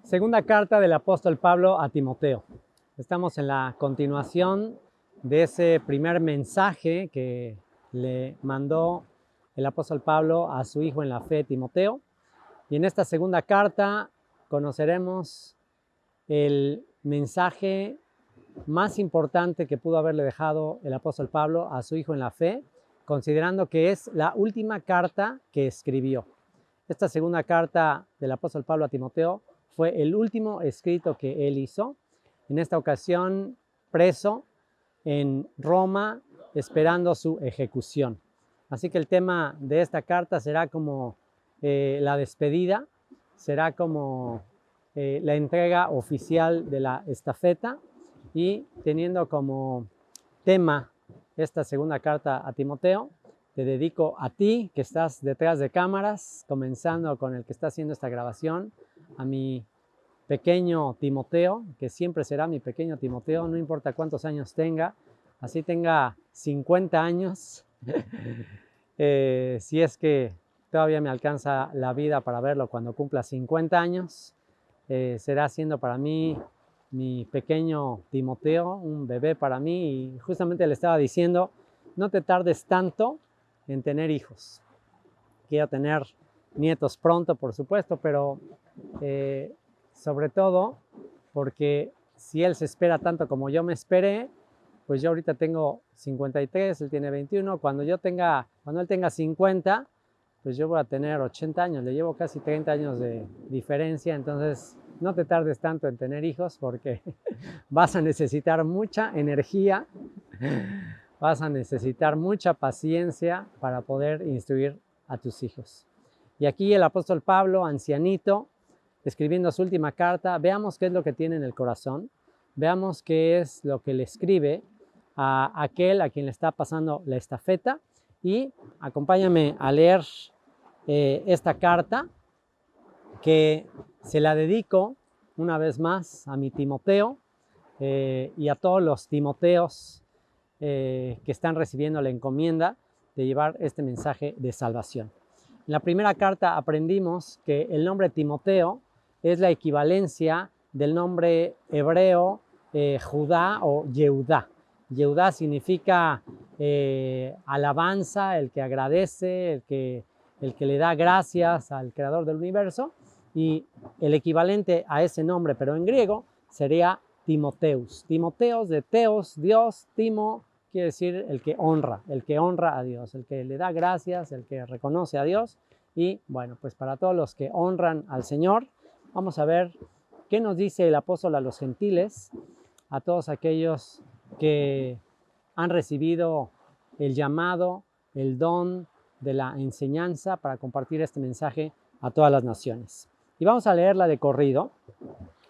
Segunda carta del apóstol Pablo a Timoteo. Estamos en la continuación de ese primer mensaje que le mandó el apóstol Pablo a su hijo en la fe, Timoteo. Y en esta segunda carta conoceremos el mensaje más importante que pudo haberle dejado el apóstol Pablo a su hijo en la fe, considerando que es la última carta que escribió. Esta segunda carta del apóstol Pablo a Timoteo fue el último escrito que él hizo, en esta ocasión preso en Roma, esperando su ejecución. Así que el tema de esta carta será como la despedida, será como la entrega oficial de la estafeta, y teniendo como tema esta segunda carta a Timoteo, te dedico a ti que estás detrás de cámaras, comenzando con el que está haciendo esta grabación, a mi pequeño Timoteo, que siempre será mi pequeño Timoteo, no importa cuántos años tenga, así tenga 50 años, si es que todavía me alcanza la vida para verlo cuando cumpla 50 años, será siendo para mí mi pequeño Timoteo, un bebé para mí, y justamente le estaba diciendo, no te tardes tanto en tener hijos. Quiero tener nietos pronto, por supuesto, pero sobre todo porque si él se espera tanto como yo me esperé, pues yo ahorita tengo 53, él tiene 21, cuando él tenga 50, pues yo voy a tener 80 años, le llevo casi 30 años de diferencia, entonces no te tardes tanto en tener hijos porque vas a necesitar mucha energía, vas a necesitar mucha paciencia para poder instruir a tus hijos. Y aquí el apóstol Pablo, ancianito, escribiendo su última carta, veamos qué es lo que tiene en el corazón, veamos qué es lo que le escribe a aquel a quien le está pasando la estafeta, y acompáñame a leer esta carta que se la dedico una vez más a mi Timoteo y a todos los Timoteos que están recibiendo la encomienda de llevar este mensaje de salvación. En la primera carta aprendimos que el nombre Timoteo es la equivalencia del nombre hebreo Judá o Yehudá. Yehudá significa alabanza, el que agradece, el que le da gracias al creador del universo, y el equivalente a ese nombre, pero en griego, sería Timoteus. Timoteos, de Teos, Dios, Timo, quiere decir el que honra a Dios, el que le da gracias, el que reconoce a Dios. Y bueno, pues para todos los que honran al Señor, vamos a ver qué nos dice el apóstol a los gentiles, a todos aquellos que han recibido el llamado, el don de la enseñanza para compartir este mensaje a todas las naciones. Y vamos a leerla de corrido.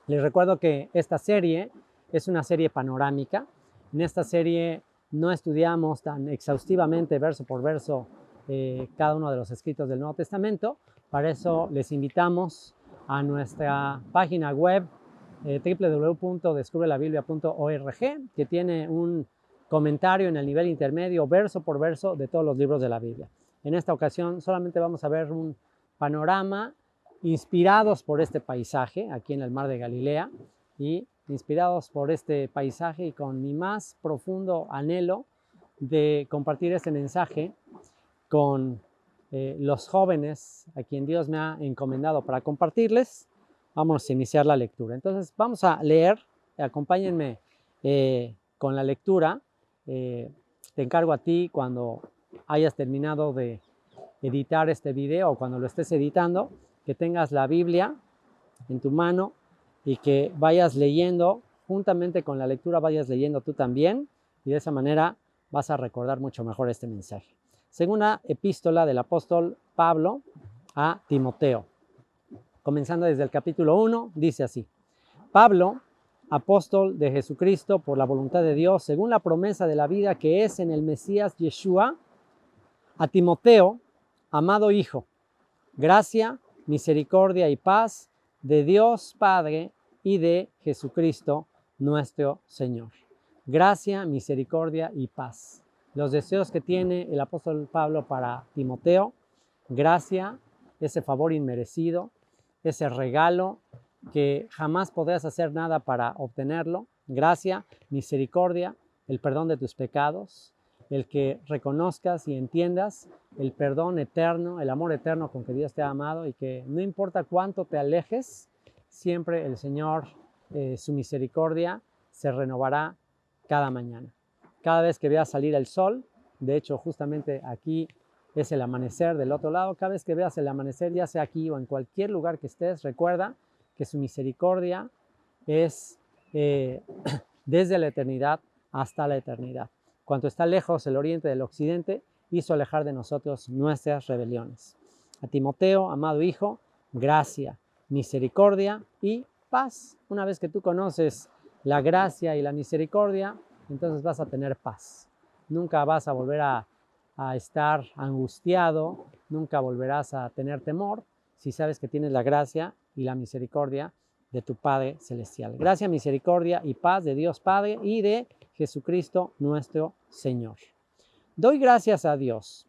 Les recuerdo que esta serie es una serie panorámica. En esta serie no estudiamos tan exhaustivamente verso por verso cada uno de los escritos del Nuevo Testamento. Para eso les invitamos a nuestra página web www.descubrelabiblia.org, que tiene un comentario en el nivel intermedio, verso por verso, de todos los libros de la Biblia. En esta ocasión solamente vamos a ver un panorama inspirados por este paisaje aquí en el mar de Galilea, y inspirados por este paisaje y con mi más profundo anhelo de compartir este mensaje con los jóvenes a quien Dios me ha encomendado para compartirles, vamos a iniciar la lectura. Entonces vamos a leer, acompáñenme con la lectura. Te encargo a ti, cuando hayas terminado de editar este video o cuando lo estés editando, que tengas la Biblia en tu mano y que vayas leyendo, juntamente con la lectura vayas leyendo tú también, y de esa manera vas a recordar mucho mejor este mensaje. Segunda epístola del apóstol Pablo a Timoteo, comenzando desde el capítulo 1, dice así: Pablo, apóstol de Jesucristo por la voluntad de Dios, según la promesa de la vida que es en el Mesías Yeshua, a Timoteo, amado hijo, gracia, misericordia y paz de Dios Padre y de Jesucristo nuestro Señor. Gracia, misericordia y paz. Los deseos que tiene el apóstol Pablo para Timoteo: gracia, ese favor inmerecido, ese regalo que jamás podrás hacer nada para obtenerlo. Gracia, misericordia, el perdón de tus pecados, el que reconozcas y entiendas el perdón eterno, el amor eterno con que Dios te ha amado y que no importa cuánto te alejes, siempre el Señor, su misericordia se renovará cada mañana. Cada vez que veas salir el sol, de hecho justamente aquí es el amanecer del otro lado, cada vez que veas el amanecer, ya sea aquí o en cualquier lugar que estés, recuerda que su misericordia es desde la eternidad hasta la eternidad. Cuanto está lejos el oriente del occidente, hizo alejar de nosotros nuestras rebeliones. A Timoteo, amado hijo, gracia, misericordia y paz. Una vez que tú conoces la gracia y la misericordia, entonces vas a tener paz. Nunca vas a volver a estar angustiado, nunca volverás a tener temor si sabes que tienes la gracia y la misericordia de tu Padre Celestial. Gracia, misericordia y paz de Dios Padre y de Jesucristo nuestro Señor. Doy gracias a Dios,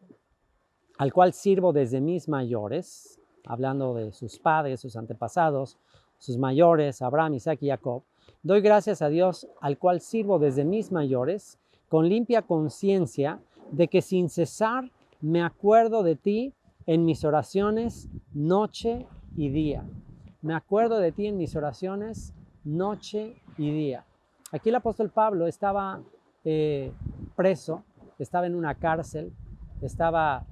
al cual sirvo desde mis mayores, hablando de sus padres, sus antepasados, sus mayores, Abraham, Isaac y Jacob. Doy gracias a Dios, al cual sirvo desde mis mayores, con limpia conciencia de que sin cesar me acuerdo de ti en mis oraciones noche y día. Me acuerdo de ti en mis oraciones noche y día. Aquí el apóstol Pablo estaba preso, estaba en una cárcel, estaba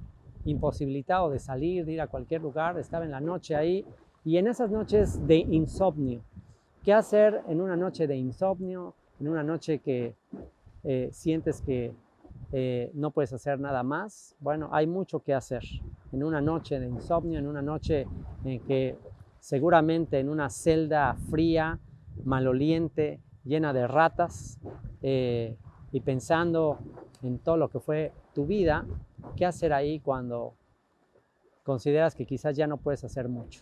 imposibilitado de salir, de ir a cualquier lugar, estaba en la noche ahí, y en esas noches de insomnio. ¿Qué hacer en una noche de insomnio? En una noche que sientes que no puedes hacer nada más. Bueno, hay mucho que hacer. En una noche de insomnio, en una noche en que seguramente en una celda fría, maloliente, llena de ratas, y pensando en todo lo que fue tu vida, ¿qué hacer ahí cuando consideras que quizás ya no puedes hacer mucho?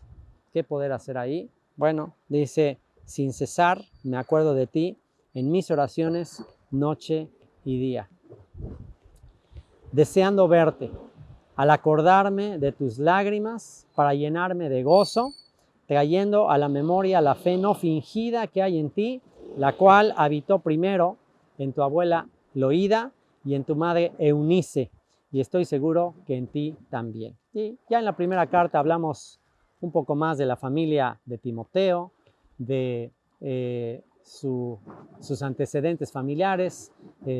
¿Qué poder hacer ahí? Bueno, dice, sin cesar me acuerdo de ti en mis oraciones noche y día, deseando verte, al acordarme de tus lágrimas para llenarme de gozo, trayendo a la memoria la fe no fingida que hay en ti, la cual habitó primero en tu abuela Loída y en tu madre Eunice, y estoy seguro que en ti también. Y ya en la primera carta hablamos un poco más de la familia de Timoteo, de sus antecedentes familiares,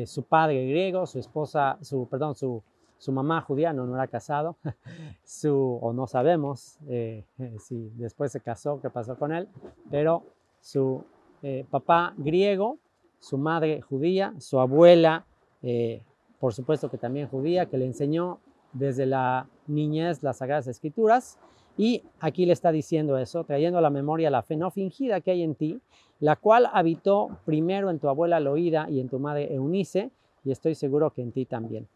su padre griego, su esposa, su mamá judía, no era casado, o no sabemos si después se casó, qué pasó con él, pero su papá griego, su madre judía, su abuela, por supuesto que también judía, que le enseñó desde la niñez las Sagradas Escrituras. Y aquí le está diciendo eso, trayendo a la memoria la fe no fingida que hay en ti, la cual habitó primero en tu abuela Loída y en tu madre Eunice, y estoy seguro que en ti también.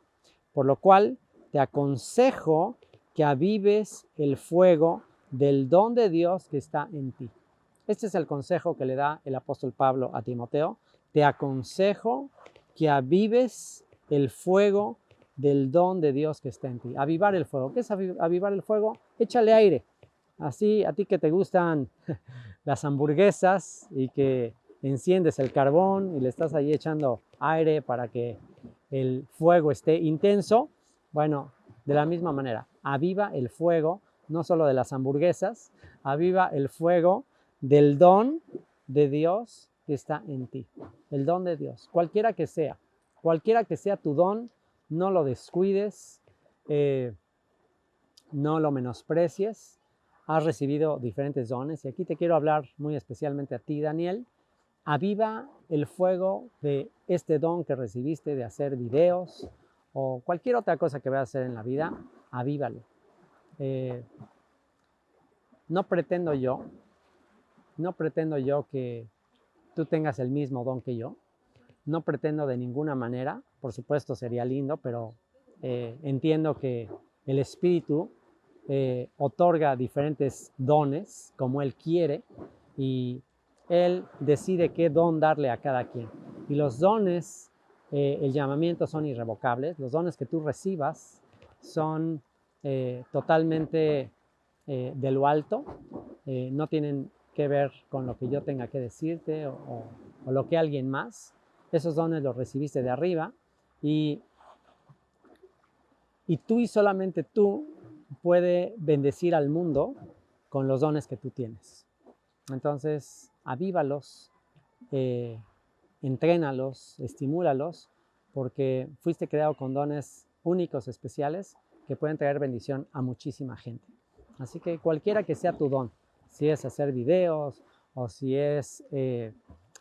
Por lo cual te aconsejo que avives el fuego del don de Dios que está en ti. Este es el consejo que le da el apóstol Pablo a Timoteo. Te aconsejo que avives el fuego del don de Dios que está en ti. Avivar el fuego. ¿Qué es avivar el fuego? Échale aire. Así, a ti que te gustan las hamburguesas y que enciendes el carbón y le estás ahí echando aire para que el fuego esté intenso. Bueno, de la misma manera, aviva el fuego, no solo de las hamburguesas, aviva el fuego del don de Dios que está en ti. El don de Dios, cualquiera que sea tu don, no lo descuides, no lo menosprecies. Has recibido diferentes dones y aquí te quiero hablar muy especialmente a ti, Daniel. Aviva el fuego de este don que recibiste de hacer videos o cualquier otra cosa que vayas a hacer en la vida, avívalo. No pretendo yo que tú tengas el mismo don que yo. No pretendo de ninguna manera, por supuesto sería lindo, pero entiendo que el Espíritu otorga diferentes dones como Él quiere y Él decide qué don darle a cada quien. Y los dones, el llamamiento son irrevocables. Los dones que tú recibas son totalmente de lo alto. No tienen que ver con lo que yo tenga que decirte o lo que alguien más. Esos dones los recibiste de arriba y tú y solamente tú puedes bendecir al mundo con los dones que tú tienes. Entonces, avívalos, entrénalos, estimúlalos, porque fuiste creado con dones únicos, especiales, que pueden traer bendición a muchísima gente. Así que cualquiera que sea tu don, si es hacer videos o si es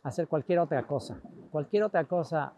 hacer cualquier otra cosa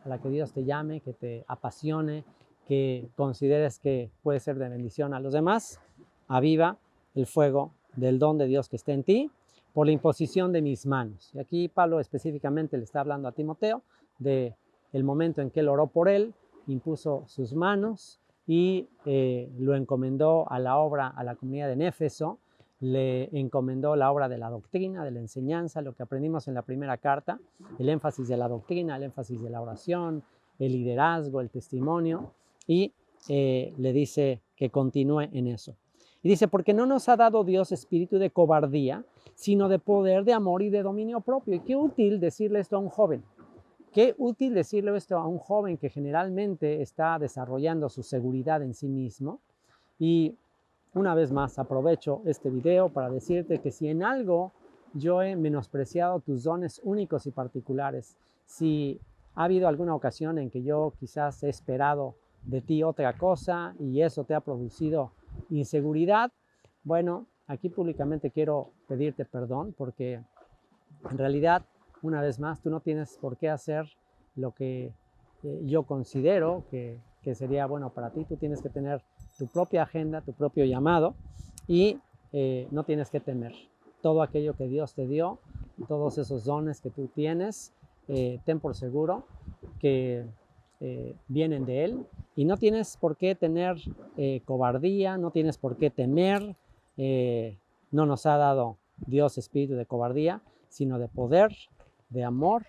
a la que Dios te llame, que te apasione, que consideres que puede ser de bendición a los demás, aviva el fuego del don de Dios que esté en ti por la imposición de mis manos. Y aquí Pablo específicamente le está hablando a Timoteo de el momento en que él oró por él, impuso sus manos y lo encomendó a la obra, a la comunidad de Éfeso, le encomendó la obra de la doctrina, de la enseñanza, lo que aprendimos en la primera carta, el énfasis de la doctrina, el énfasis de la oración, el liderazgo, el testimonio, y le dice que continúe en eso. Y dice, porque no nos ha dado Dios espíritu de cobardía, sino de poder, de amor y de dominio propio. Y qué útil decirle esto a un joven. Qué útil decirle esto a un joven que generalmente está desarrollando su seguridad en sí mismo. Y una vez más aprovecho este video para decirte que si en algo yo he menospreciado tus dones únicos y particulares, si ha habido alguna ocasión en que yo quizás he esperado de ti otra cosa y eso te ha producido inseguridad, bueno, aquí públicamente quiero pedirte perdón porque en realidad, una vez más, tú no tienes por qué hacer lo que yo considero que sería bueno para ti. Tú tienes que tener tu propia agenda, tu propio llamado y no tienes que temer. Todo aquello que Dios te dio, todos esos dones que tú tienes, ten por seguro que vienen de Él y no tienes por qué tener cobardía, no tienes por qué temer. No nos ha dado Dios espíritu de cobardía, sino de poder, de amor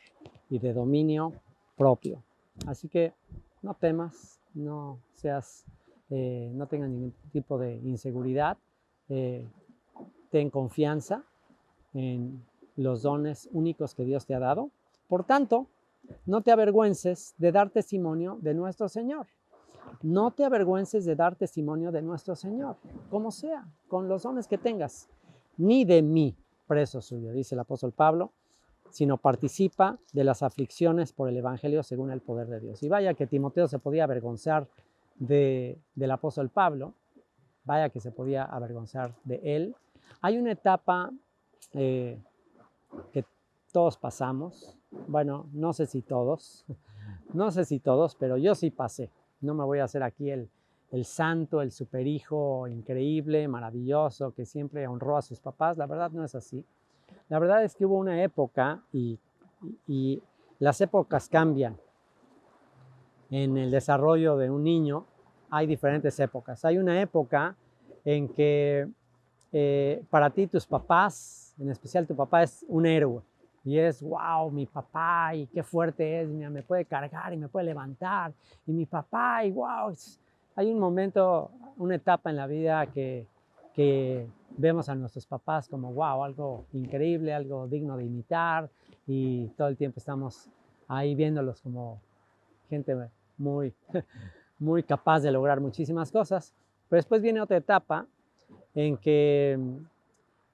y de dominio propio. Así que no temas, no tengas ningún tipo de inseguridad, ten confianza en los dones únicos que Dios te ha dado. Por tanto, no te avergüences de dar testimonio de nuestro Señor. No te avergüences de dar testimonio de nuestro Señor, como sea, con los dones que tengas, ni de mí, preso suyo, dice el apóstol Pablo, sino participa de las aflicciones por el Evangelio según el poder de Dios. Y vaya que Timoteo se podía avergonzar del apóstol Pablo, vaya que se podía avergonzar de él. Hay una etapa que todos pasamos, bueno, no sé si todos, pero yo sí pasé. No me voy a hacer aquí el santo, el superhijo increíble, maravilloso, que siempre honró a sus papás. La verdad no es así. La verdad es que hubo una época y las épocas cambian. En el desarrollo de un niño hay diferentes épocas. Hay una época en que para ti tus papás, en especial tu papá, es un héroe. Y es, wow, mi papá, y qué fuerte es, mira, me puede cargar y me puede levantar. Y mi papá, y wow, hay un momento, una etapa en la vida que vemos a nuestros papás como, wow, algo increíble, algo digno de imitar. Y todo el tiempo estamos ahí viéndolos como gente muy, muy capaz de lograr muchísimas cosas. Pero después viene otra etapa en que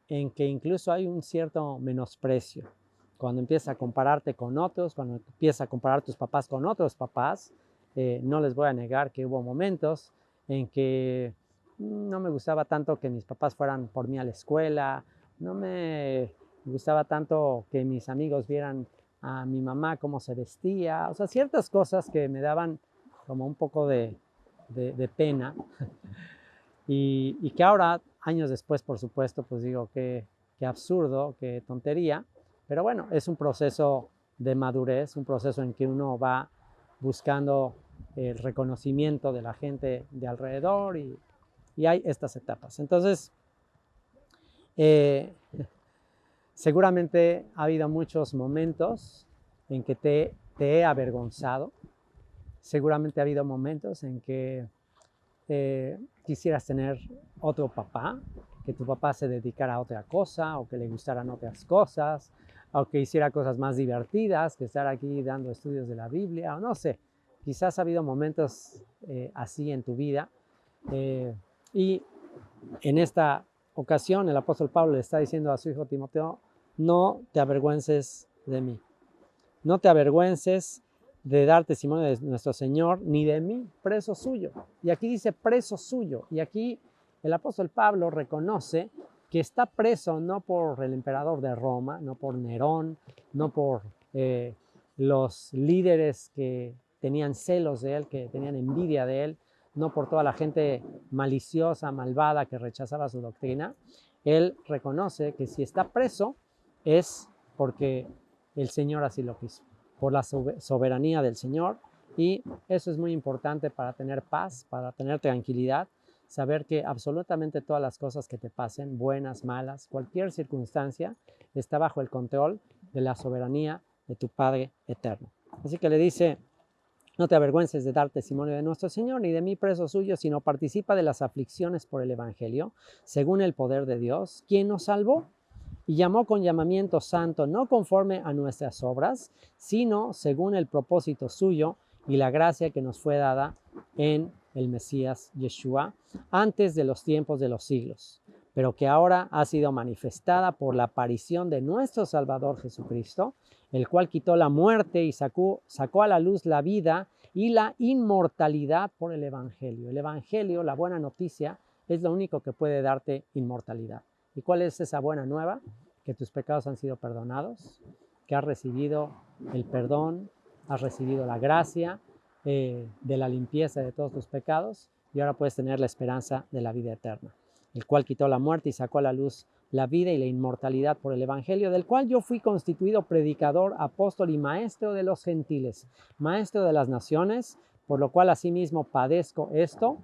incluso hay un cierto menosprecio. Cuando empiezas a compararte con otros, cuando empiezas a comparar tus papás con otros papás, no les voy a negar que hubo momentos en que no me gustaba tanto que mis papás fueran por mí a la escuela, no me gustaba tanto que mis amigos vieran a mi mamá cómo se vestía, o sea, ciertas cosas que me daban como un poco de pena y que ahora, años después, por supuesto, pues digo que absurdo, qué tontería, pero bueno, es un proceso de madurez, un proceso en que uno va buscando el reconocimiento de la gente de alrededor y hay estas etapas. Entonces, seguramente ha habido muchos momentos en que te he avergonzado, seguramente ha habido momentos en que quisieras tener otro papá, que tu papá se dedicara a otra cosa o que le gustaran otras cosas o que hiciera cosas más divertidas que estar aquí dando estudios de la Biblia o no sé. Quizás ha habido momentos así en tu vida y en esta ocasión el apóstol Pablo le está diciendo a su hijo Timoteo, no te avergüences de mí, no te avergüences de dar testimonio de nuestro Señor, ni de mí, preso suyo. Y aquí dice preso suyo. Y aquí el apóstol Pablo reconoce que está preso no por el emperador de Roma, no por Nerón, no por los líderes que tenían celos de él, que tenían envidia de él, no por toda la gente maliciosa, malvada que rechazaba su doctrina. Él reconoce que si está preso es porque el Señor así lo quiso, por la soberanía del Señor, y eso es muy importante para tener paz, para tener tranquilidad, saber que absolutamente todas las cosas que te pasen, buenas, malas, cualquier circunstancia, está bajo el control de la soberanía de tu Padre eterno. Así que le dice, no te avergüences de dar testimonio de nuestro Señor, ni de mí preso suyo, sino participa de las aflicciones por el Evangelio, según el poder de Dios, quien nos salvó y llamó con llamamiento santo, no conforme a nuestras obras, sino según el propósito suyo y la gracia que nos fue dada en el Mesías Yeshua, antes de los tiempos de los siglos, pero que ahora ha sido manifestada por la aparición de nuestro Salvador Jesucristo, el cual quitó la muerte y sacó a la luz la vida y la inmortalidad por el Evangelio. El Evangelio, la buena noticia, es lo único que puede darte inmortalidad. ¿Y cuál es esa buena nueva? Que tus pecados han sido perdonados, que has recibido el perdón, has recibido la gracia de la limpieza de todos tus pecados y ahora puedes tener la esperanza de la vida eterna, el cual quitó la muerte y sacó a la luz la vida y la inmortalidad por el Evangelio, del cual yo fui constituido predicador, apóstol y maestro de los gentiles, maestro de las naciones, por lo cual asimismo padezco esto,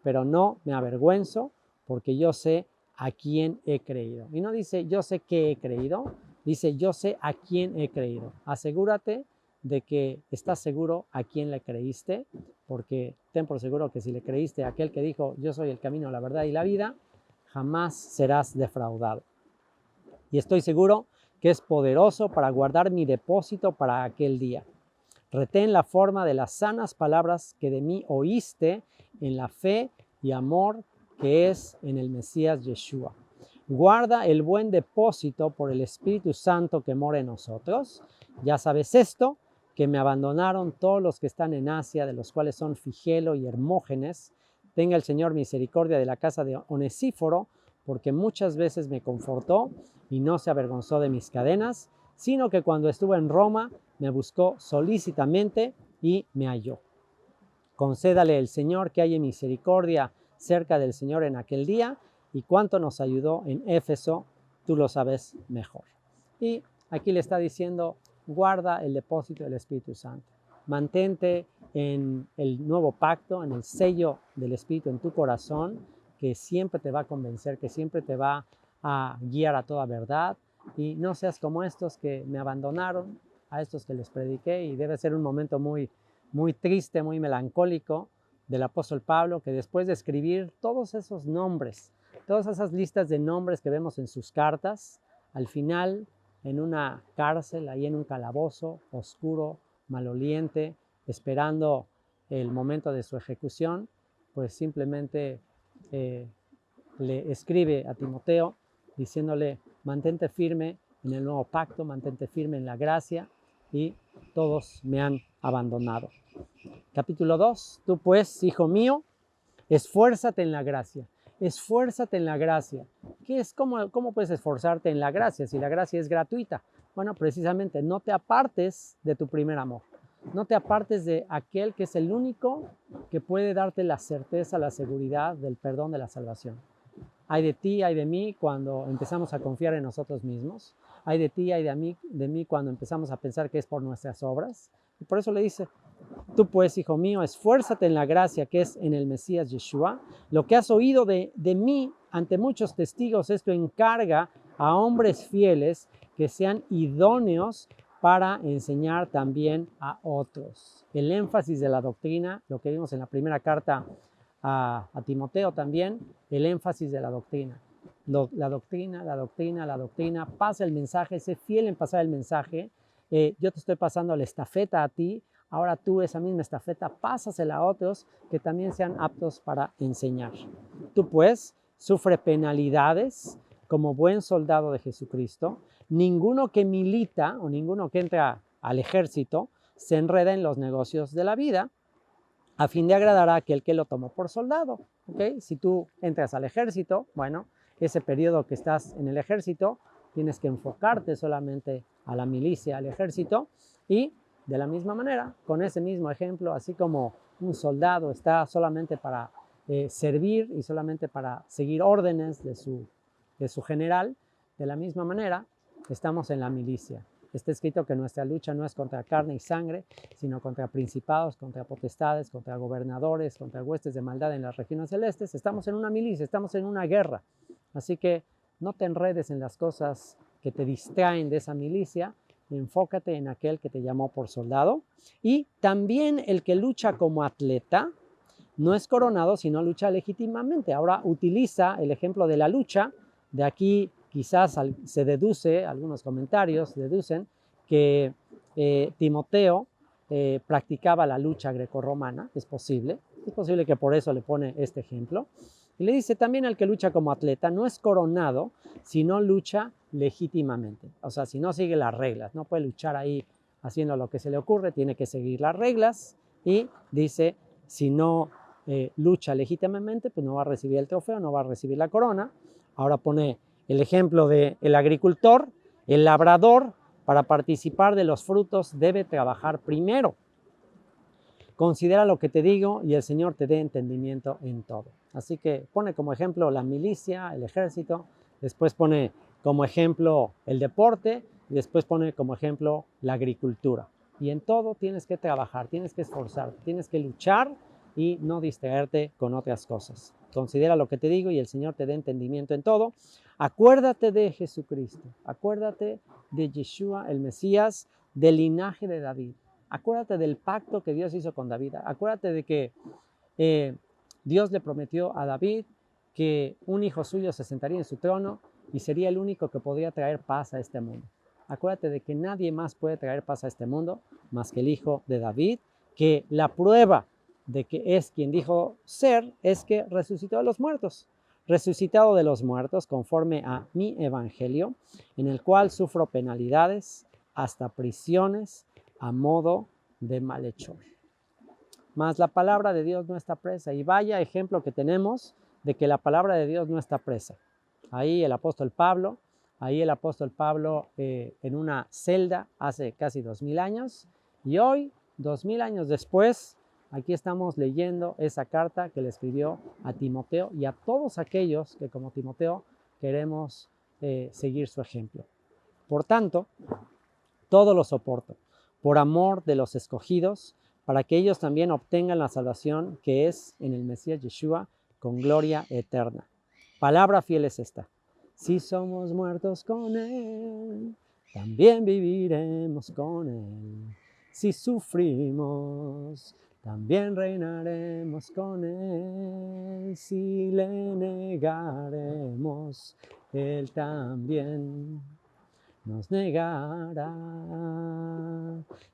pero no me avergüenzo, porque yo sé a quién he creído. Y no dice yo sé qué he creído, dice yo sé a quién he creído. Asegúrate de que estás seguro a quién le creíste, porque ten por seguro que si le creíste a aquel que dijo yo soy el camino, la verdad y la vida, jamás serás defraudado. Y estoy seguro que es poderoso para guardar mi depósito para aquel día. Retén la forma de las sanas palabras que de mí oíste en la fe y amor que es en el Mesías Yeshua. Guarda el buen depósito por el Espíritu Santo que mora en nosotros. Ya sabes esto, que me abandonaron todos los que están en Asia, de los cuales son Figelo y Hermógenes. Tenga el Señor misericordia de la casa de Onesíforo, porque muchas veces me confortó y no se avergonzó de mis cadenas, sino que cuando estuve en Roma me buscó solícitamente y me halló. Concédale el Señor que haya misericordia cerca del Señor en aquel día, y cuánto nos ayudó en Éfeso, tú lo sabes mejor. Y aquí le está diciendo, guarda el depósito del Espíritu Santo. Mantente en el nuevo pacto, en el sello del Espíritu en tu corazón, que siempre te va a convencer, que siempre te va a guiar a toda verdad. Y no seas como estos que me abandonaron, a estos que les prediqué, y debe ser un momento muy triste, muy melancólico del apóstol Pablo, que después de escribir todos esos nombres, todas esas listas de nombres que vemos en sus cartas, al final, en una cárcel, ahí en un calabozo oscuro, maloliente, esperando el momento de su ejecución, pues simplemente le escribe a Timoteo diciéndole, mantente firme en el nuevo pacto, mantente firme en la gracia, y todos me han abandonado. Capítulo 2, tú pues, hijo mío, esfuérzate en la gracia. Esfuérzate en la gracia. ¿Qué es? ¿Cómo puedes esforzarte en la gracia si la gracia es gratuita? Bueno, precisamente, no te apartes de tu primer amor. No te apartes de aquel que es el único que puede darte la certeza, la seguridad del perdón de la salvación. Hay de ti, hay de mí cuando empezamos a confiar en nosotros mismos. Hay de ti, hay de mí cuando empezamos a pensar que es por nuestras obras. Y por eso le dice, tú pues, hijo mío, esfuérzate en la gracia que es en el Mesías Yeshua. Lo que has oído de mí ante muchos testigos, esto encarga a hombres fieles que sean idóneos para enseñar también a otros. El énfasis de la doctrina, lo que vimos en la primera carta a Timoteo también, el énfasis de la doctrina. la doctrina, pasa el mensaje, sé fiel en pasar el mensaje. Yo te estoy pasando la estafeta a ti, ahora tú esa misma estafeta pásasela a otros que también sean aptos para enseñar. Tú pues sufre penalidades como buen soldado de Jesucristo. Ninguno que milita o ninguno que entra al ejército se enreda en los negocios de la vida a fin de agradar a aquel que lo tomó por soldado. ¿Okay? Si tú entras al ejército, bueno, ese periodo que estás en el ejército, tienes que enfocarte solamente a la milicia, al ejército, y de la misma manera, con ese mismo ejemplo, así como un soldado está solamente para servir y solamente para seguir órdenes de su general, de la misma manera, estamos en la milicia. Está escrito que nuestra lucha no es contra carne y sangre, sino contra principados, contra potestades, contra gobernadores, contra huestes de maldad en las regiones celestes. Estamos en una milicia, estamos en una guerra. Así que no te enredes en las cosas que te distraen de esa milicia, enfócate en aquel que te llamó por soldado. Y también el que lucha como atleta no es coronado, sino lucha legítimamente. Ahora utiliza el ejemplo de la lucha. De aquí quizás se deduce, algunos comentarios deducen, que Timoteo practicaba la lucha grecorromana. Es posible que por eso le pone este ejemplo. Y le dice también al que lucha como atleta, no es coronado, sino lucha legítimamente. O sea, si no sigue las reglas, no puede luchar ahí haciendo lo que se le ocurre, tiene que seguir las reglas. Y dice, si no lucha legítimamente, pues no va a recibir el trofeo, no va a recibir la corona. Ahora pone el ejemplo del agricultor, el labrador, para participar de los frutos debe trabajar primero. Considera lo que te digo y el Señor te dé entendimiento en todo. Así que pone como ejemplo la milicia, el ejército, después pone como ejemplo el deporte y después pone como ejemplo la agricultura. Y en todo tienes que trabajar, tienes que esforzarte, tienes que luchar y no distraerte con otras cosas. Considera lo que te digo y el Señor te dé entendimiento en todo. Acuérdate de Jesucristo, acuérdate de Yeshua, el Mesías, del linaje de David. Acuérdate del pacto que Dios hizo con David. Acuérdate de que Dios le prometió a David que un hijo suyo se sentaría en su trono y sería el único que podría traer paz a este mundo. Acuérdate de que nadie más puede traer paz a este mundo más que el hijo de David, que la prueba de que es quien dijo ser es que resucitó de los muertos. Resucitado de los muertos conforme a mi evangelio, en el cual sufro penalidades, hasta prisiones, a modo de malhechor. Mas la palabra de Dios no está presa. Y vaya ejemplo que tenemos de que la palabra de Dios no está presa. Ahí el apóstol Pablo en una celda hace casi 2000 años. Y hoy, 2000 años después, aquí estamos leyendo esa carta que le escribió a Timoteo y a todos aquellos que como Timoteo queremos seguir su ejemplo. Por tanto, todo lo soporto por amor de los escogidos, para que ellos también obtengan la salvación que es en el Mesías Yeshua con gloria eterna. Palabra fiel es esta. Si somos muertos con Él, también viviremos con Él. Si sufrimos, también reinaremos con Él. Si le negaremos, Él también nos negará.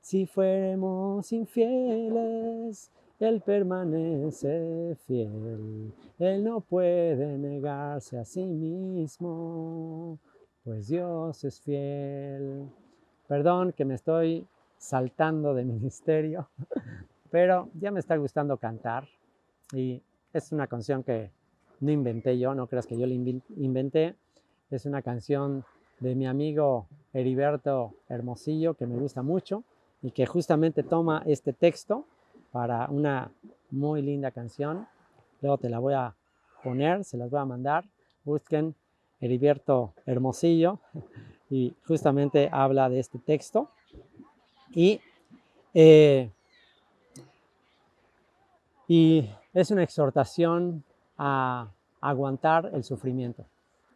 Si fuéramos infieles, Él permanece fiel. Él no puede negarse a sí mismo, pues Dios es fiel. Perdón que me estoy saltando de ministerio, pero ya me está gustando cantar y es una canción que no inventé yo, no creas que yo la inventé. Es una canción de mi amigo Heriberto Hermosillo, que me gusta mucho y que justamente toma este texto para una muy linda canción. Luego te la voy a poner, se las voy a mandar. Busquen Heriberto Hermosillo y justamente habla de este texto. Y es una exhortación a aguantar el sufrimiento.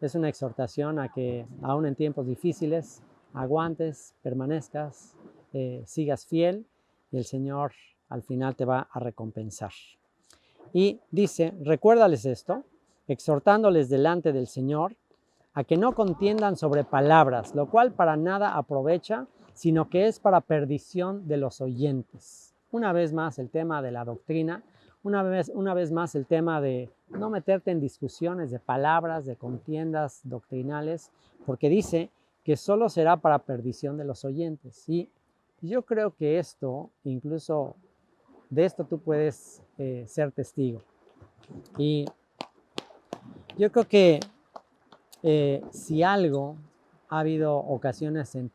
Es una exhortación a que aún en tiempos difíciles aguantes, permanezcas, sigas fiel y el Señor al final te va a recompensar. Y dice, recuérdales esto, exhortándoles delante del Señor a que no contiendan sobre palabras, lo cual para nada aprovecha, sino que es para perdición de los oyentes. Una vez más el tema de la doctrina, una vez más el tema de no meterte en discusiones de palabras, de contiendas doctrinales, porque dice que solo será para perdición de los oyentes. Y yo creo que esto, incluso de esto tú puedes ser testigo. Y yo creo que si algo ha habido ocasiones en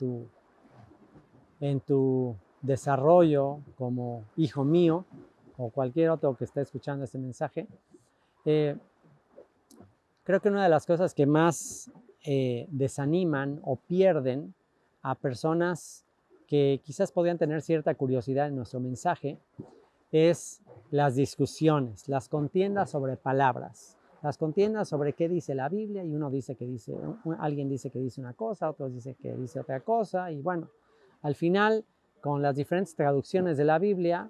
tu desarrollo como hijo mío o cualquier otro que esté escuchando este mensaje, creo que una de las cosas que más desaniman o pierden a personas que quizás podrían tener cierta curiosidad en nuestro mensaje es las discusiones, las contiendas sobre palabras, las contiendas sobre qué dice la Biblia, y alguien dice que dice una cosa, otro dice que dice otra cosa, y bueno, al final, con las diferentes traducciones de la Biblia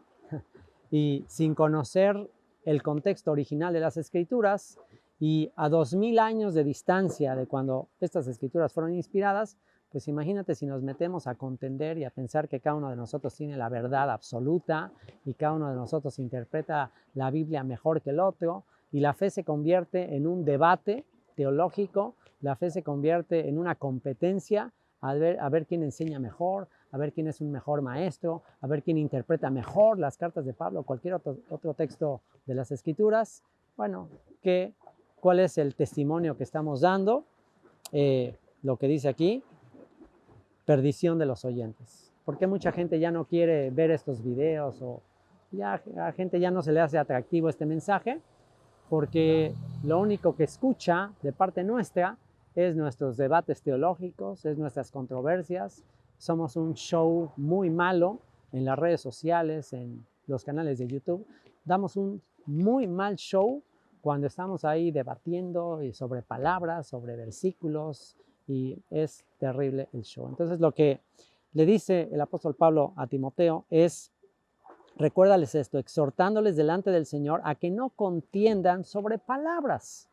y sin conocer el contexto original de las Escrituras, y a 2000 años de distancia de cuando estas Escrituras fueron inspiradas, pues imagínate si nos metemos a contender y a pensar que cada uno de nosotros tiene la verdad absoluta y cada uno de nosotros interpreta la Biblia mejor que el otro, y la fe se convierte en un debate teológico, la fe se convierte en una competencia a ver quién enseña mejor, a ver quién es un mejor maestro, a ver quién interpreta mejor las cartas de Pablo o cualquier otro texto de las Escrituras. Bueno, ¿cuál es el testimonio que estamos dando? Lo que dice aquí, perdición de los oyentes. ¿Por qué mucha gente ya no quiere ver estos videos o ya a la gente ya no se le hace atractivo este mensaje? Porque lo único que escucha de parte nuestra es nuestros debates teológicos, es nuestras controversias. Somos un show muy malo en las redes sociales, en los canales de YouTube. Damos un muy mal show cuando estamos ahí debatiendo sobre palabras, sobre versículos, y es terrible el show. Entonces lo que le dice el apóstol Pablo a Timoteo es: recuérdales esto, exhortándoles delante del Señor a que no contiendan sobre palabras,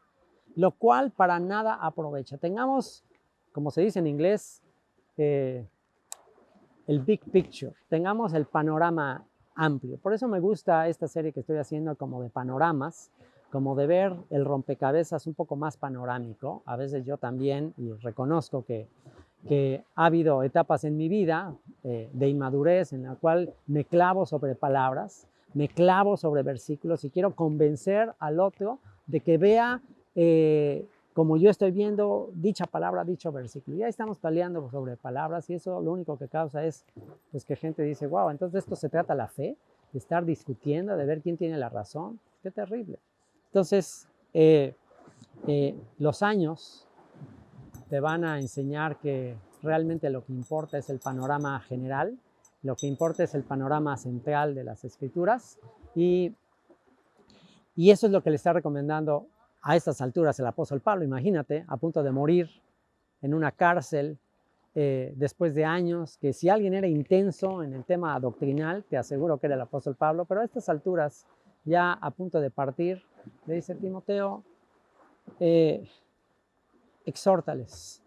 lo cual para nada aprovecha. Tengamos, como se dice en inglés, el big picture, tengamos el panorama amplio. Por eso me gusta esta serie que estoy haciendo como de panoramas, como de ver el rompecabezas un poco más panorámico. A veces yo también, y reconozco que ha habido etapas en mi vida de inmadurez en la cual me clavo sobre palabras, me clavo sobre versículos y quiero convencer al otro de que vea como yo estoy viendo dicha palabra, dicho versículo. Ya estamos peleando sobre palabras y eso lo único que causa es pues, que gente dice, wow, entonces de esto se trata la fe, de estar discutiendo, de ver quién tiene la razón. Qué terrible. Entonces, los años te van a enseñar que realmente lo que importa es el panorama general, lo que importa es el panorama central de las Escrituras, y eso es lo que le está recomendando a estas alturas el apóstol Pablo. Imagínate, a punto de morir en una cárcel después de años, que si alguien era intenso en el tema doctrinal, te aseguro que era el apóstol Pablo, pero a estas alturas, ya a punto de partir, le dice Timoteo, exhórtales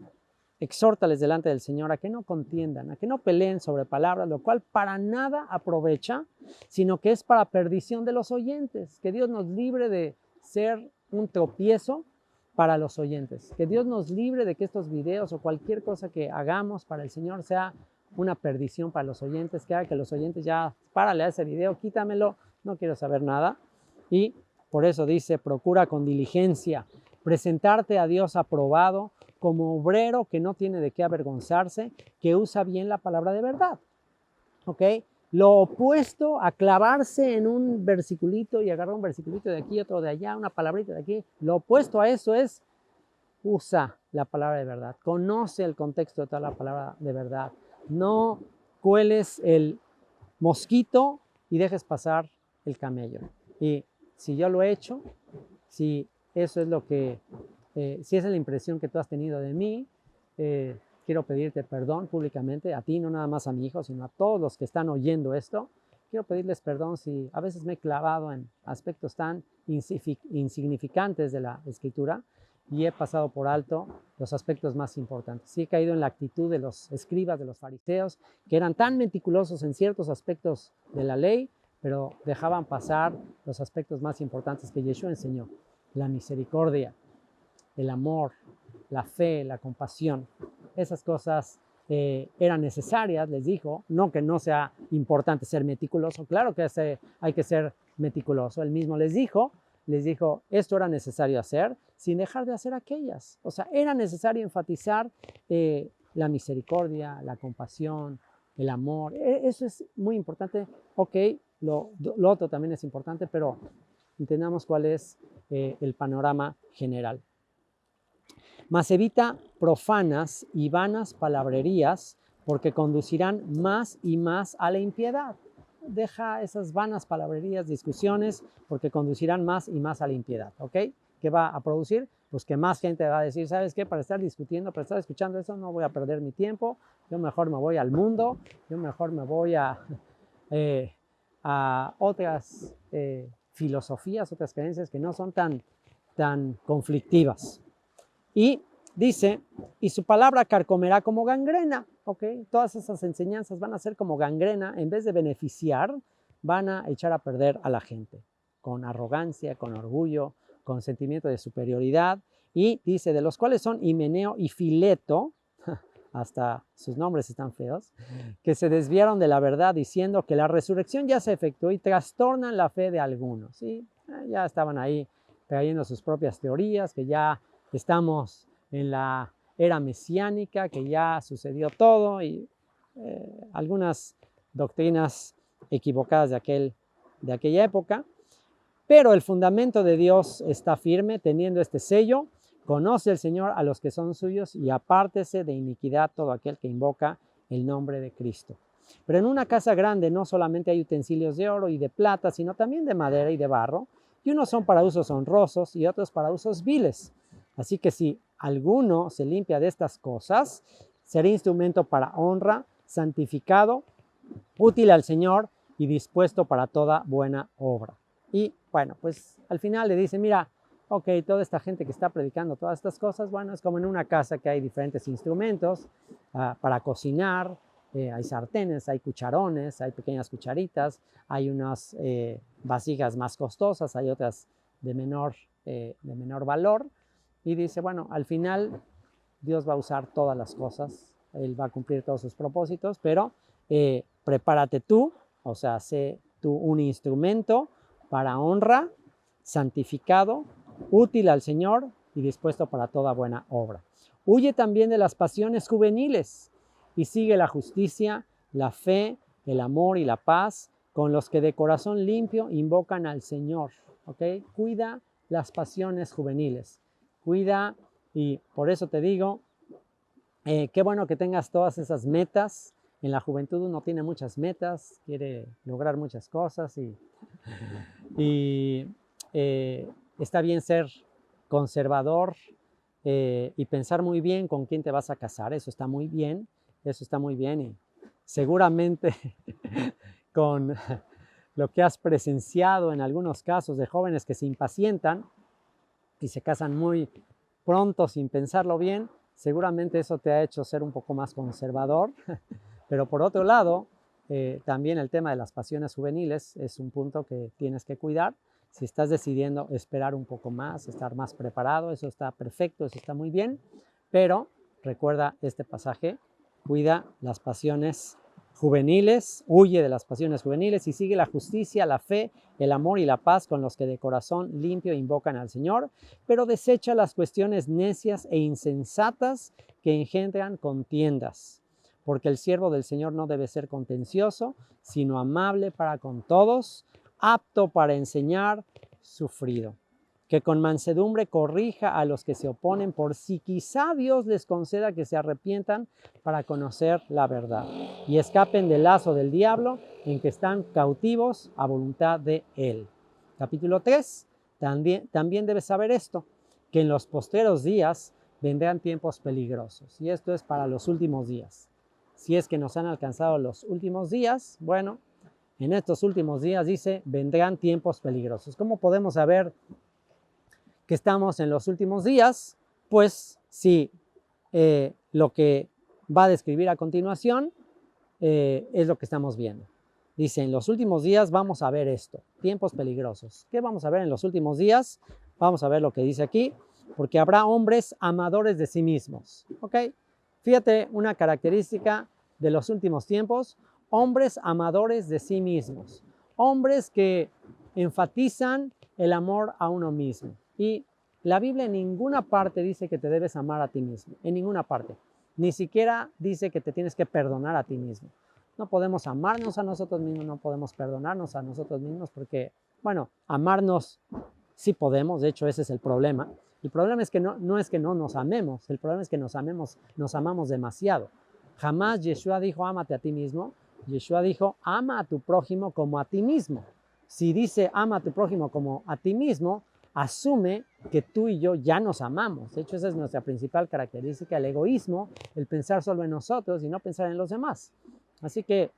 delante del Señor a que no contiendan, a que no peleen sobre palabras, lo cual para nada aprovecha, sino que es para perdición de los oyentes. Que Dios nos libre de ser un tropiezo para los oyentes. Que Dios nos libre de que estos videos o cualquier cosa que hagamos para el Señor sea una perdición para los oyentes, que haga que los oyentes ya, párale a ese video, quítamelo, no quiero saber nada. Y por eso dice, procura con diligencia presentarte a Dios aprobado, como obrero que no tiene de qué avergonzarse, que usa bien la palabra de verdad. ¿Ok? Lo opuesto a clavarse en un versiculito y agarrar un versiculito de aquí, otro de allá, una palabrita de aquí, lo opuesto a eso es usa la palabra de verdad, conoce el contexto de toda la palabra de verdad. No cueles el mosquito y dejes pasar el camello. Y si yo lo he hecho, si eso es lo que, si esa es la impresión que tú has tenido de mí, quiero pedirte perdón públicamente, a ti, no nada más a mi hijo, sino a todos los que están oyendo esto. Quiero pedirles perdón si a veces me he clavado en aspectos tan insignificantes de la Escritura. y he pasado por alto los aspectos más importantes. Sí he caído en la actitud de los escribas, de los fariseos, que eran tan meticulosos en ciertos aspectos de la ley, pero dejaban pasar los aspectos más importantes que Yeshua enseñó: la misericordia, el amor, la fe, la compasión. Esas cosas eran necesarias, les dijo. No que no sea importante ser meticuloso, claro que hay que ser meticuloso. Él mismo les dijo, esto era necesario hacer sin dejar de hacer aquellas. O sea, era necesario enfatizar la misericordia, la compasión, el amor. Eso es muy importante. Ok, lo otro también es importante, pero entendamos cuál es el panorama general. Mas evita profanas y vanas palabrerías, porque conducirán más y más a la impiedad. Deja esas vanas palabrerías, discusiones, porque conducirán más y más a la impiedad, ¿ok? ¿Qué va a producir? Pues que más gente va a decir, ¿sabes qué? Para estar discutiendo, para estar escuchando eso, no voy a perder mi tiempo, yo mejor me voy al mundo, yo mejor me voy a otras filosofías, otras creencias que no son tan conflictivas. Y dice, y su palabra carcomerá como gangrena, ¿ok? Todas esas enseñanzas van a ser como gangrena, en vez de beneficiar, van a echar a perder a la gente, con arrogancia, con orgullo, con sentimiento de superioridad. Y dice, de los cuales son Himeneo y Fileto, hasta sus nombres están feos, que se desviaron de la verdad diciendo que la resurrección ya se efectuó y trastornan la fe de algunos, ¿sí? Ya estaban ahí trayendo sus propias teorías, que ya estamos en la era mesiánica, que ya sucedió todo, y algunas doctrinas equivocadas de aquella época. Pero el fundamento de Dios está firme, teniendo este sello: conoce el Señor a los que son suyos, y apártese de iniquidad todo aquel que invoca el nombre de Cristo. Pero en una casa grande no solamente hay utensilios de oro y de plata, sino también de madera y de barro, y unos son para usos honrosos y otros para usos viles. Así que si alguno se limpia de estas cosas, será instrumento para honra, santificado, útil al Señor y dispuesto para toda buena obra. Y bueno, pues al final le dice, mira, ok, toda esta gente que está predicando todas estas cosas, bueno, es como en una casa que hay diferentes instrumentos para cocinar, hay sartenes, hay cucharones, hay pequeñas cucharitas, hay unas vasijas más costosas, hay otras de menor valor. Y dice, bueno, al final Dios va a usar todas las cosas, Él va a cumplir todos sus propósitos, pero prepárate tú, o sea, sé tú un instrumento para honra, santificado, útil al Señor y dispuesto para toda buena obra. Huye también de las pasiones juveniles y sigue la justicia, la fe, el amor y la paz con los que de corazón limpio invocan al Señor. ¿Okay? Cuida las pasiones juveniles. Cuida, y por eso te digo, qué bueno que tengas todas esas metas. En la juventud uno tiene muchas metas, quiere lograr muchas cosas y está bien ser conservador y pensar muy bien con quién te vas a casar. Eso está muy bien, y seguramente con lo que has presenciado en algunos casos de jóvenes que se impacientan y se casan muy pronto sin pensarlo bien, seguramente eso te ha hecho ser un poco más conservador. Pero por otro lado, también el tema de las pasiones juveniles es un punto que tienes que cuidar. Si estás decidiendo esperar un poco más, estar más preparado, eso está perfecto, eso está muy bien. Pero recuerda este pasaje: cuida las pasiones juveniles, huye de las pasiones juveniles y sigue la justicia, la fe, el amor y la paz con los que de corazón limpio invocan al Señor, pero desecha las cuestiones necias e insensatas que engendran contiendas. Porque el siervo del Señor no debe ser contencioso, sino amable para con todos, apto para enseñar, sufrido. Que con mansedumbre corrija a los que se oponen, por si quizá Dios les conceda que se arrepientan para conocer la verdad y escapen del lazo del diablo en que están cautivos a voluntad de Él. Capítulo 3. También debes saber esto, que en los postreros días vendrán tiempos peligrosos. Y esto es para los últimos días. Si es que nos han alcanzado los últimos días, bueno, en estos últimos días dice, vendrán tiempos peligrosos. ¿Cómo podemos saber que estamos en los últimos días, pues sí, lo que va a describir a continuación es lo que estamos viendo. Dice, en los últimos días vamos a ver esto, tiempos peligrosos. ¿Qué vamos a ver en los últimos días? Vamos a ver lo que dice aquí, porque habrá hombres amadores de sí mismos. ¿Ok? Fíjate, una característica de los últimos tiempos, hombres amadores de sí mismos. Hombres que enfatizan el amor a uno mismo. Y la Biblia en ninguna parte dice que te debes amar a ti mismo, en ninguna parte. Ni siquiera dice que te tienes que perdonar a ti mismo. No podemos amarnos a nosotros mismos, no podemos perdonarnos a nosotros mismos porque, bueno, amarnos sí podemos, de hecho ese es el problema. El problema es que no es que no nos amemos, el problema es que nos amamos demasiado. Jamás Yeshua dijo, ámate a ti mismo. Yeshua dijo, ama a tu prójimo como a ti mismo. Si dice, ama a tu prójimo como a ti mismo, asume que tú y yo ya nos amamos. De hecho, esa es nuestra principal característica, el egoísmo, el pensar solo en nosotros y no pensar en los demás. Así que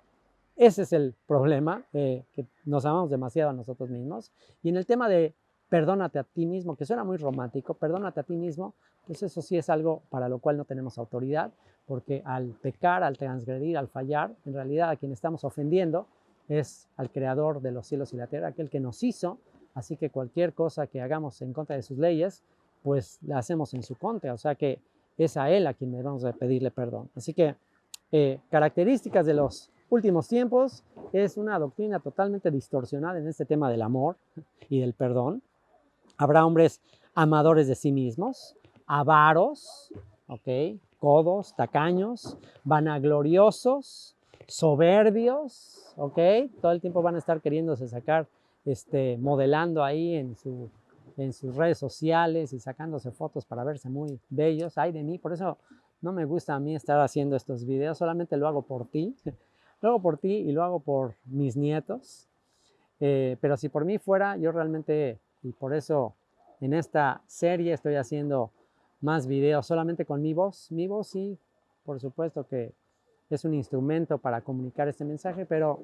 ese es el problema, que nos amamos demasiado a nosotros mismos. Y en el tema de perdónate a ti mismo, que suena muy romántico, perdónate a ti mismo, pues eso sí es algo para lo cual no tenemos autoridad, porque al pecar, al transgredir, al fallar, en realidad a quien estamos ofendiendo es al Creador de los cielos y la tierra, aquel que nos hizo. Así que cualquier cosa que hagamos en contra de sus leyes, pues la hacemos en su contra. O sea que es a Él a quien debemos de pedirle perdón. Así que características de los últimos tiempos es una doctrina totalmente distorsionada en este tema del amor y del perdón. Habrá hombres amadores de sí mismos, avaros, ¿ok? Codos, tacaños, vanagloriosos, soberbios, ¿ok? Todo el tiempo van a estar queriéndose sacar, modelando ahí en sus redes sociales y sacándose fotos para verse muy bellos. Ay de mí, por eso no me gusta a mí estar haciendo estos videos, solamente lo hago por ti. Lo hago por ti y lo hago por mis nietos. Pero si por mí fuera, yo realmente, y por eso en esta serie estoy haciendo más videos solamente con mi voz. Mi voz sí, por supuesto que es un instrumento para comunicar este mensaje, pero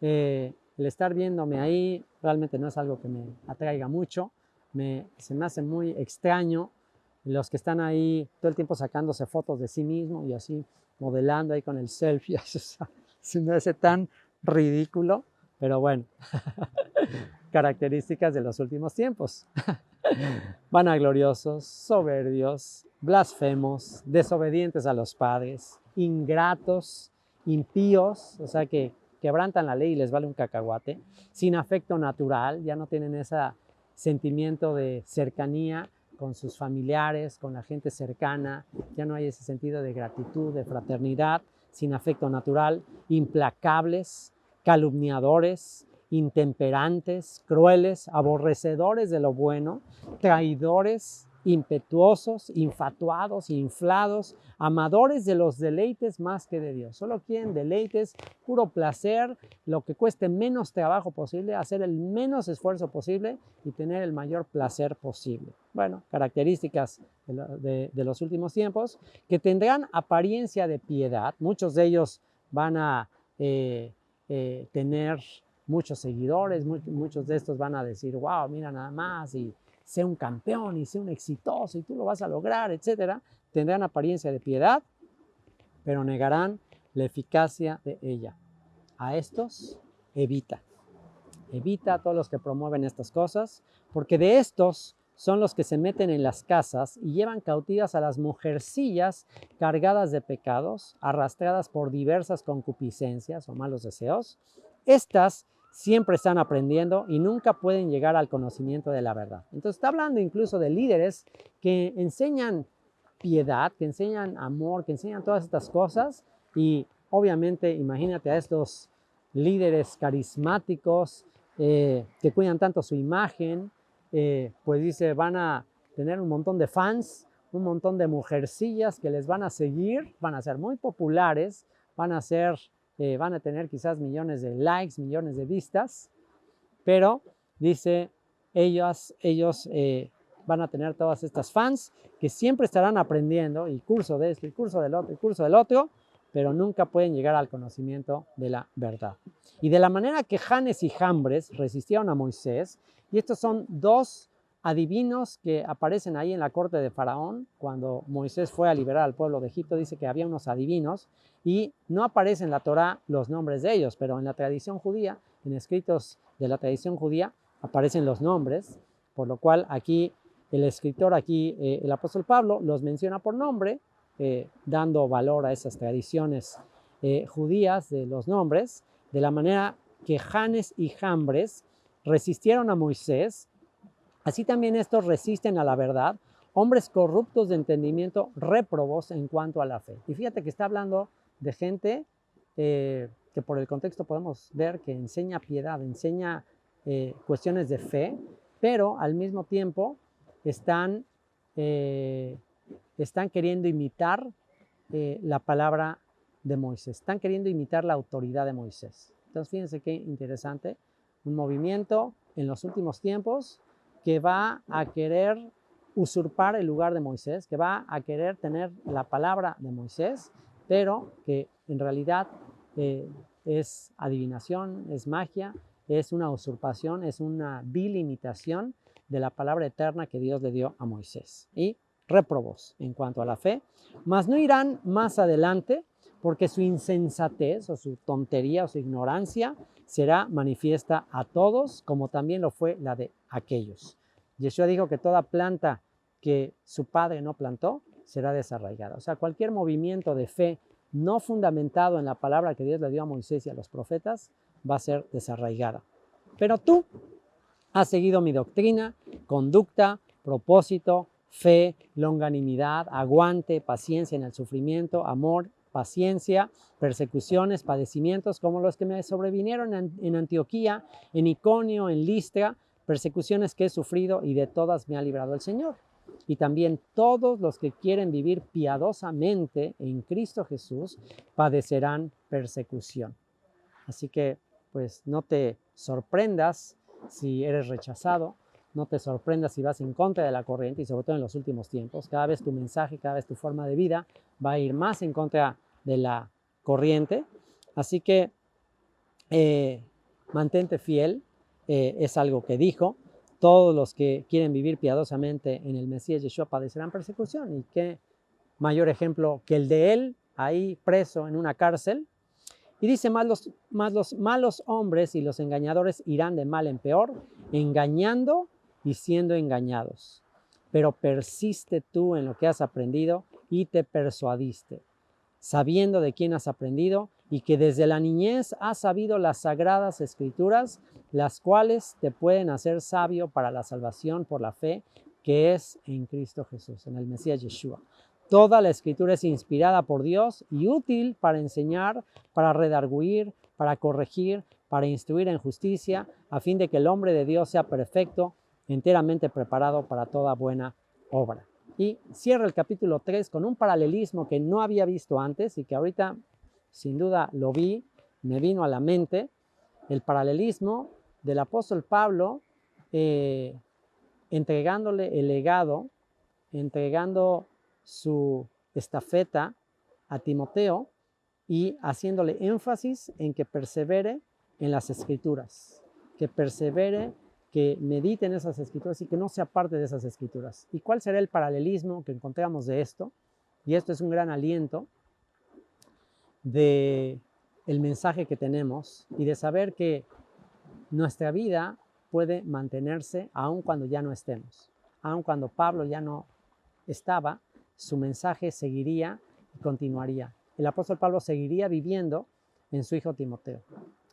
el estar viéndome ahí realmente no es algo que me atraiga mucho. Se me hace muy extraño los que están ahí todo el tiempo sacándose fotos de sí mismo y así modelando ahí con el selfie. Se me hace tan ridículo, pero bueno, características de los últimos tiempos. Vanagloriosos, soberbios, blasfemos, desobedientes a los padres, ingratos, impíos, o sea que quebrantan la ley y les vale un cacahuate, sin afecto natural, ya no tienen ese sentimiento de cercanía con sus familiares, con la gente cercana, ya no hay ese sentido de gratitud, de fraternidad, sin afecto natural, implacables, calumniadores, intemperantes, crueles, aborrecedores de lo bueno, traidores, impetuosos, infatuados, inflados, amadores de los deleites más que de Dios. Solo quieren deleites, puro placer, lo que cueste menos trabajo posible, hacer el menos esfuerzo posible y tener el mayor placer posible. Bueno, características de los últimos tiempos que tendrán apariencia de piedad. Muchos de ellos van a tener muchos seguidores, muchos de estos van a decir, wow, mira nada más, y sé un campeón, y sé un exitoso, y tú lo vas a lograr, etcétera. Tendrán apariencia de piedad, pero negarán la eficacia de ella. A estos, evita. Evita a todos los que promueven estas cosas, porque de estos son los que se meten en las casas y llevan cautivas a las mujercillas cargadas de pecados, arrastradas por diversas concupiscencias o malos deseos. Estas siempre están aprendiendo y nunca pueden llegar al conocimiento de la verdad. Entonces está hablando incluso de líderes que enseñan piedad, que enseñan amor, que enseñan todas estas cosas y obviamente imagínate a estos líderes carismáticos que cuidan tanto su imagen, pues dice, van a tener un montón de fans, un montón de mujercillas que les van a seguir, van a ser muy populares, van a tener quizás millones de likes, millones de vistas, pero dice, ellos van a tener todas estas fans que siempre estarán aprendiendo y curso de esto y curso del otro y curso del otro, pero nunca pueden llegar al conocimiento de la verdad. Y de la manera que Janes y Jambres resistieron a Moisés, y estos son dos adivinos que aparecen ahí en la corte de Faraón. Cuando Moisés fue a liberar al pueblo de Egipto, dice que había unos adivinos y no aparecen en la Torá los nombres de ellos, pero en la tradición judía, en escritos de la tradición judía, aparecen los nombres, por lo cual aquí el escritor, el apóstol Pablo, los menciona por nombre, dando valor a esas tradiciones judías de los nombres, de la manera que Janes y Jambres resistieron a Moisés, así también estos resisten a la verdad, hombres corruptos de entendimiento, réprobos en cuanto a la fe. Y fíjate que está hablando de gente que por el contexto podemos ver que enseña piedad, enseña cuestiones de fe, pero al mismo tiempo están queriendo imitar la palabra de Moisés, están queriendo imitar la autoridad de Moisés. Entonces fíjense qué interesante, un movimiento en los últimos tiempos que va a querer usurpar el lugar de Moisés, que va a querer tener la palabra de Moisés, pero que en realidad es adivinación, es magia, es una usurpación, es una vil imitación de la palabra eterna que Dios le dio a Moisés. Y réprobos en cuanto a la fe, mas no irán más adelante porque su insensatez o su tontería o su ignorancia será manifiesta a todos, como también lo fue la de aquellos. Yeshua dijo que toda planta que su padre no plantó será desarraigada. O sea, cualquier movimiento de fe no fundamentado en la palabra que Dios le dio a Moisés y a los profetas va a ser desarraigada. Pero tú has seguido mi doctrina, conducta, propósito, fe, longanimidad, aguante, paciencia en el sufrimiento, amor, paciencia, persecuciones, padecimientos como los que me sobrevinieron en Antioquía, en Iconio, en Listra, persecuciones que he sufrido y de todas me ha librado el Señor. Y también todos los que quieren vivir piadosamente en Cristo Jesús padecerán persecución. Así que, pues, no te sorprendas si eres rechazado, no te sorprendas si vas en contra de la corriente y sobre todo en los últimos tiempos. Cada vez tu mensaje, cada vez tu forma de vida va a ir más en contra de la corriente. Así que mantente fiel, es algo que dijo. Todos los que quieren vivir piadosamente en el Mesías Yeshua padecerán persecución. Y qué mayor ejemplo que el de él, ahí preso en una cárcel. Y dice, más los malos hombres y los engañadores irán de mal en peor, engañando y siendo engañados. Pero persiste tú en lo que has aprendido y te persuadiste, sabiendo de quién has aprendido y que desde la niñez has sabido las sagradas escrituras, las cuales te pueden hacer sabio para la salvación por la fe que es en Cristo Jesús, en el Mesías Yeshua. Toda la escritura es inspirada por Dios y útil para enseñar, para redarguir, para corregir, para instruir en justicia, a fin de que el hombre de Dios sea perfecto, enteramente preparado para toda buena obra. Y cierra el capítulo 3 con un paralelismo que no había visto antes y que ahorita sin duda lo vi, me vino a la mente, el paralelismo del apóstol Pablo entregándole el legado, entregando su estafeta a Timoteo y haciéndole énfasis en que persevere en las escrituras, que persevere, que medite en esas escrituras y que no se aparte de esas escrituras. ¿Y cuál será el paralelismo que encontramos de esto? Y esto es un gran aliento de el mensaje que tenemos y de saber que nuestra vida puede mantenerse aun cuando ya no estemos. Aun cuando Pablo ya no estaba, su mensaje seguiría y continuaría. El apóstol Pablo seguiría viviendo en su hijo Timoteo,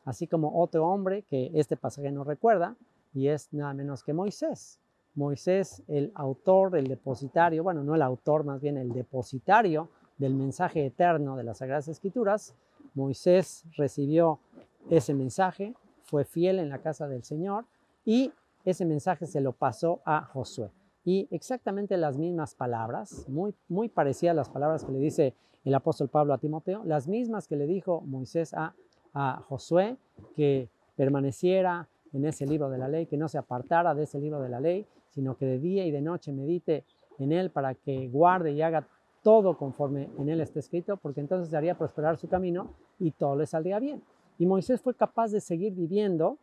así como otro hombre que este pasaje nos recuerda, y es nada menos que Moisés. Moisés, el autor, el depositario, bueno, no el autor, más bien el depositario del mensaje eterno de las Sagradas Escrituras. Moisés recibió ese mensaje, fue fiel en la casa del Señor y ese mensaje se lo pasó a Josué. Y exactamente las mismas palabras, muy parecidas a las palabras que le dice el apóstol Pablo a Timoteo, las mismas que le dijo Moisés a Josué, que permaneciera en ese libro de la ley, que no se apartara de ese libro de la ley, sino que de día y de noche medite en él para que guarde y haga todo conforme en él está escrito, porque entonces haría prosperar su camino y todo le saldría bien. Y Moisés fue capaz de seguir viviendo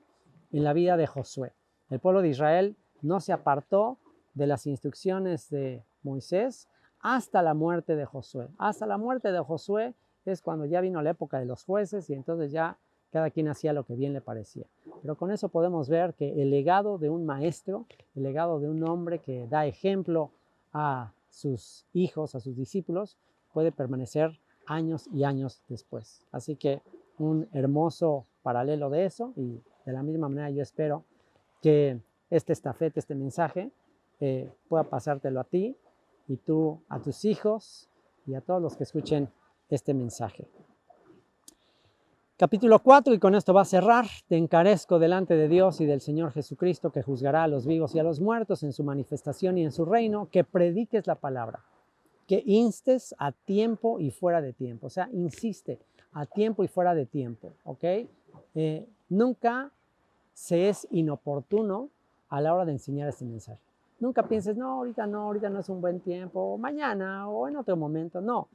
en la vida de Josué. El pueblo de Israel no se apartó de las instrucciones de Moisés hasta la muerte de Josué. Hasta la muerte de Josué es cuando ya vino la época de los jueces y entonces ya cada quien hacía lo que bien le parecía. Pero con eso podemos ver que el legado de un maestro, el legado de un hombre que da ejemplo a sus hijos, a sus discípulos, puede permanecer años y años después. Así que un hermoso paralelo de eso, y de la misma manera yo espero que este estafeta, este mensaje, pueda pasártelo a ti y tú a tus hijos y a todos los que escuchen este mensaje. Capítulo 4, y con esto va a cerrar. Te encarezco delante de Dios y del Señor Jesucristo, que juzgará a los vivos y a los muertos en su manifestación y en su reino, que prediques la palabra, que instes a tiempo y fuera de tiempo. O sea, insiste a tiempo y fuera de tiempo, ¿ok? Nunca se es inoportuno a la hora de enseñar este mensaje. Nunca pienses, no, ahorita no es un buen tiempo, o mañana o en otro momento. No,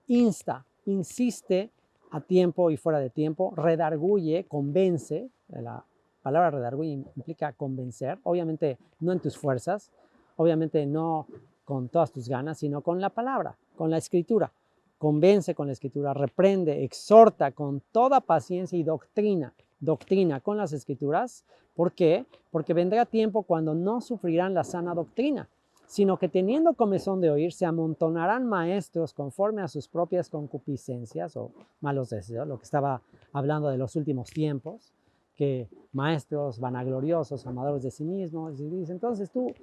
insiste a tiempo y fuera de tiempo, redarguye, convence. La palabra redarguye implica convencer, obviamente no en tus fuerzas, obviamente no con todas tus ganas, sino con la palabra, con la escritura. Convence con la escritura, reprende, exhorta con toda paciencia y doctrina con las escrituras. ¿Por qué? Porque vendrá tiempo cuando no sufrirán la sana doctrina, sino que teniendo comezón de oír, se amontonarán maestros conforme a sus propias concupiscencias o malos deseos, lo que estaba hablando de los últimos tiempos, que maestros vanagloriosos, amadores de sí mismos, y dice, entonces tú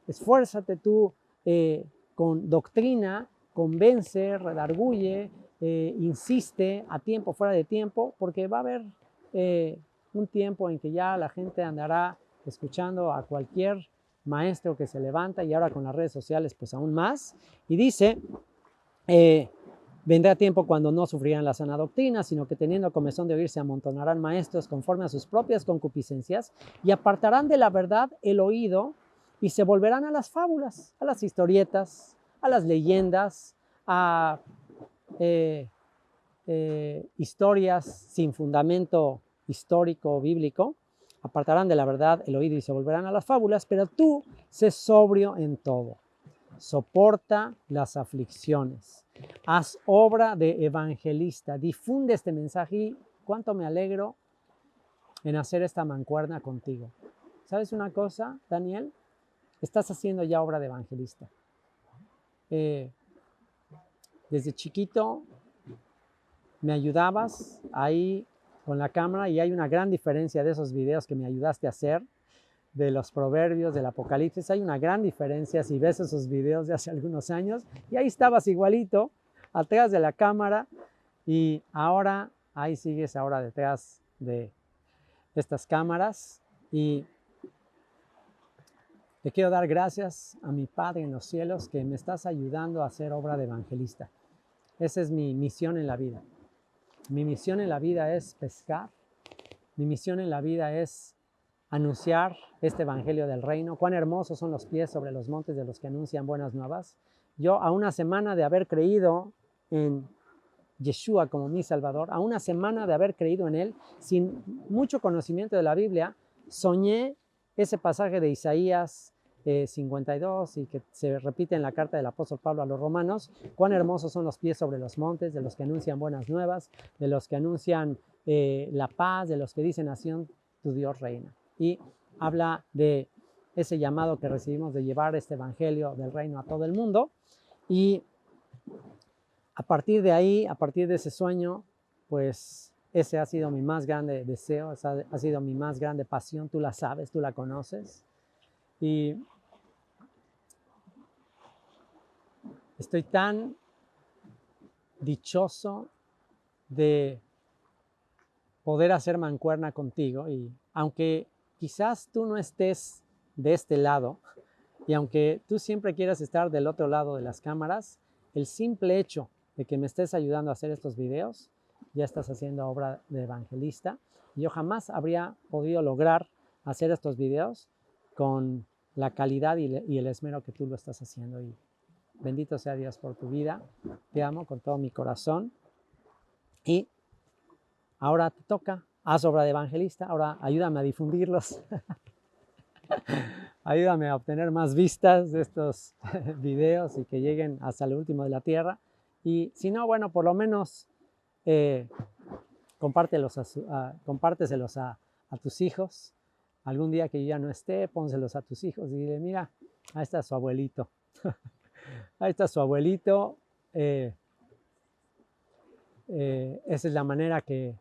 esfuérzate tú con doctrina, convence, redarguye, insiste a tiempo, fuera de tiempo, porque va a haber un tiempo en que ya la gente andará escuchando a cualquier maestro que se levanta, y ahora con las redes sociales pues aún más, y dice, vendrá tiempo cuando no sufrirán la sana doctrina, sino que teniendo comezón de oír se amontonarán maestros conforme a sus propias concupiscencias y apartarán de la verdad el oído y se volverán a las fábulas, a las historietas, a las leyendas, a historias sin fundamento histórico o bíblico. Apartarán de la verdad el oído y se volverán a las fábulas, pero tú sé sobrio en todo. Soporta las aflicciones. Haz obra de evangelista. Difunde este mensaje y cuánto me alegro en hacer esta mancuerna contigo. ¿Sabes una cosa, Daniel? Estás haciendo ya obra de evangelista. Desde chiquito me ayudabas ahí con la cámara y hay una gran diferencia de esos videos que me ayudaste a hacer, de los proverbios, del Apocalipsis. Hay una gran diferencia si ves esos videos de hace algunos años y ahí estabas igualito atrás de la cámara y ahora ahí sigues ahora detrás de estas cámaras. Y le quiero dar gracias a mi Padre en los cielos que me estás ayudando a hacer obra de evangelista. Esa es mi misión en la vida. Mi misión en la vida es pescar. Mi misión en la vida es anunciar este evangelio del reino. Cuán hermosos son los pies sobre los montes de los que anuncian buenas nuevas. Yo, a una semana de haber creído en Yeshua como mi Salvador, a una semana de haber creído en Él, sin mucho conocimiento de la Biblia, soñé ese pasaje de Isaías 52 y que se repite en la carta del apóstol Pablo a los romanos. Cuán hermosos son los pies sobre los montes de los que anuncian buenas nuevas, de los que anuncian la paz, de los que dicen nación tu Dios reina. Y habla de ese llamado que recibimos de llevar este evangelio del reino a todo el mundo. Y a partir de ahí, a partir de ese sueño, pues ese ha sido mi más grande deseo, esa ha sido mi más grande pasión. Tú la sabes, tú la conoces. Y estoy tan dichoso de poder hacer mancuerna contigo. Y aunque quizás tú no estés de este lado, y aunque tú siempre quieras estar del otro lado de las cámaras, el simple hecho de que me estés ayudando a hacer estos videos, ya estás haciendo obra de evangelista. Y yo jamás habría podido lograr hacer estos videos con la calidad y el esmero que tú lo estás haciendo. Y bendito sea Dios por tu vida. Te amo con todo mi corazón. Y ahora te toca. Haz obra de evangelista. Ahora ayúdame a difundirlos. Ayúdame a obtener más vistas de estos videos y que lleguen hasta el último de la tierra. Y si no, bueno, por lo menos compárteselos a tus hijos. Algún día que yo ya no esté, pónselos a tus hijos y dile, mira, ahí está su abuelito. Ahí está su abuelito. Esa es la manera que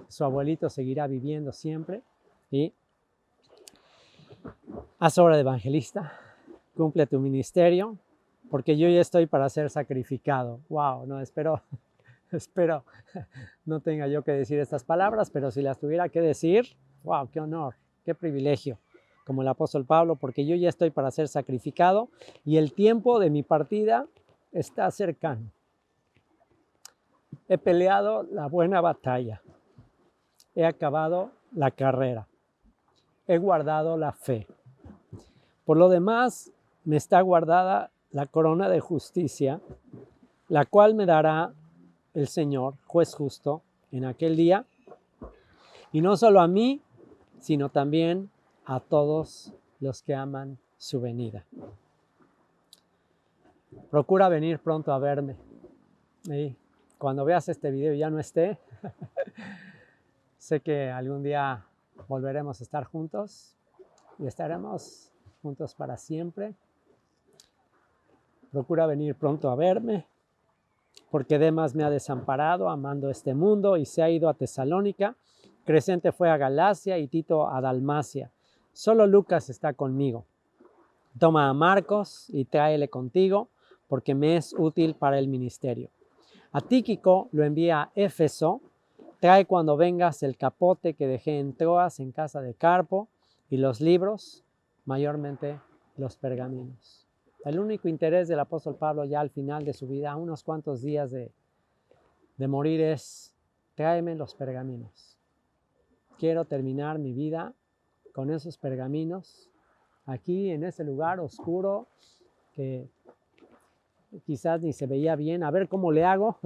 su abuelito seguirá viviendo siempre. Y haz obra de evangelista, cumple tu ministerio, porque yo ya estoy para ser sacrificado. Wow, no, espero no tenga yo que decir estas palabras, pero si las tuviera que decir, wow, qué honor, qué privilegio, como el apóstol Pablo, porque yo ya estoy para ser sacrificado y el tiempo de mi partida está cercano. He peleado la buena batalla, he acabado la carrera, he guardado la fe. Por lo demás, me está guardada la corona de justicia, la cual me dará el Señor, juez justo, en aquel día, y no solo a mí, sino también a todos los que aman su venida. Procura venir pronto a verme. Y cuando veas este video y ya no esté, sé que algún día volveremos a estar juntos y estaremos juntos para siempre. Procura venir pronto a verme, porque Demas me ha desamparado amando este mundo y se ha ido a Tesalónica. Crescente fue a Galacia y Tito a Dalmacia. Solo Lucas está conmigo. Toma a Marcos y tráele contigo, porque me es útil para el ministerio. A Tíquico lo envía a Éfeso. Trae cuando vengas el capote que dejé en Troas en casa de Carpo y los libros, mayormente los pergaminos. El único interés del apóstol Pablo ya al final de su vida, a unos cuantos días de morir, es tráeme los pergaminos. Quiero terminar mi vida con esos pergaminos aquí en ese lugar oscuro que quizás ni se veía bien, a ver cómo le hago,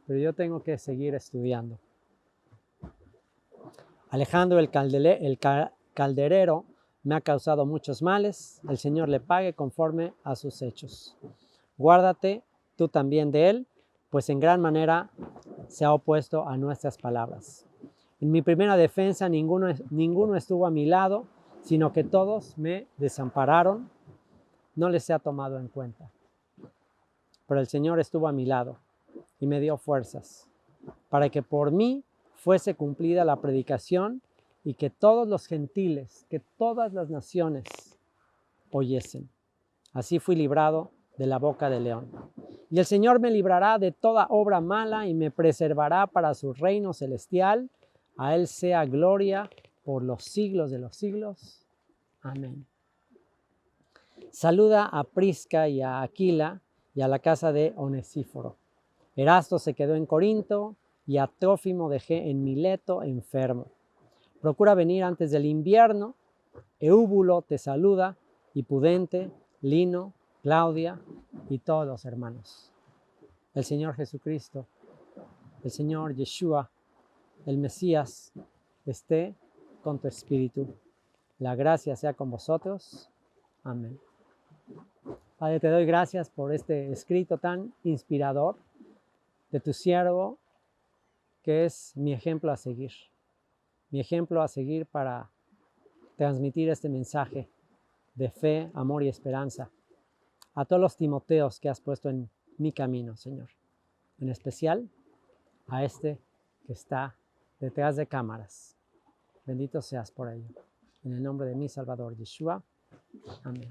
pero yo tengo que seguir estudiando. Alejandro el calderero me ha causado muchos males, el Señor le pague conforme a sus hechos. Guárdate tú también de él, pues en gran manera se ha opuesto a nuestras palabras. En mi primera defensa ninguno estuvo a mi lado, sino que todos me desampararon, no les he tomado en cuenta. Pero el Señor estuvo a mi lado y me dio fuerzas, para que por mí fuese cumplida la predicación y que todos los gentiles, que todas las naciones oyesen. Así fui librado de la boca del león. Y el Señor me librará de toda obra mala y me preservará para su reino celestial. A Él sea gloria por los siglos de los siglos. Amén. Saluda a Prisca y a Aquila y a la casa de Onesíforo. Erasto se quedó en Corinto y a Trófimo dejé en Mileto enfermo. Procura venir antes del invierno. Eúbulo te saluda, y Pudente, Lino, Claudia y todos los hermanos. El Señor Jesucristo, el Señor Yeshua, el Mesías, esté con tu espíritu. La gracia sea con vosotros. Amén. Padre, te doy gracias por este escrito tan inspirador de tu siervo, que es mi ejemplo a seguir. Mi ejemplo a seguir para transmitir este mensaje de fe, amor y esperanza a todos los Timoteos que has puesto en mi camino, Señor. En especial a este que está detrás de cámaras. Bendito seas por ello. En el nombre de mi Salvador, Yeshua. Amén.